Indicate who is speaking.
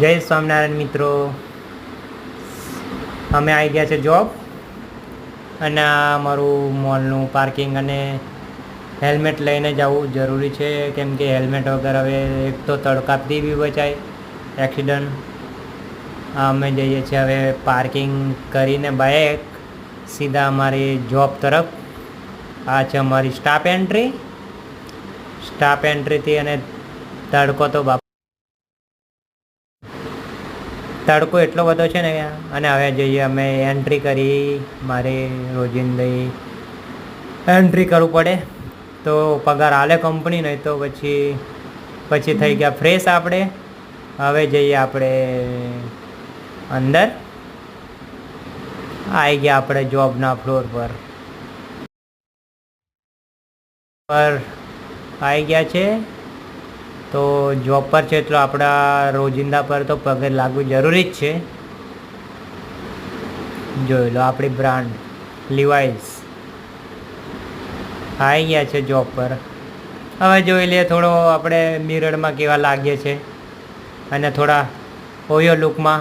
Speaker 1: જય સ્વામિનારાયણ મિત્રો, અમે આવી ગયા છે જોબ અને આ મારું મોલનું પાર્કિંગ અને હેલ્મેટ લઈને જવું જરૂરી છે, કેમ કે હેલ્મેટ વગર હવે એક તો તડકાથી બી બચાય એક્સિડન્ટ. અમે જઈએ છીએ હવે પાર્કિંગ કરીને બાઇક સીધા અમારી જોબ તરફ. આ છે અમારી સ્ટાફ એન્ટ્રીથી અને તડકો તો તડકો એટલો બધો છે ને. અને હવે જઈએ અમે એન્ટ્રી કરી, મારે રોજિંદી એન્ટ્રી કરવું પડે તો પગાર આલે કંપની, નહીં તો પછી થઈ ગયા ફ્રેશ આપણે. હવે જઈએ આપણે અંદર. આવી ગયા આપણે જોબના ફ્લોર પર આવી ગયા છે. તો જોબ પર છે તો આપણા રોજિંદા પર તો પગાર લાગવું જરૂરી જ છે. જોઈ લો આપણી બ્રાન્ડ લિવાઇસ આવી ગયા છે જોબ પર. હવે જોઈ લઈએ થોડો આપણે મિરરમાં કેવા લાગીએ છે અને થોડા ઓયો લુકમાં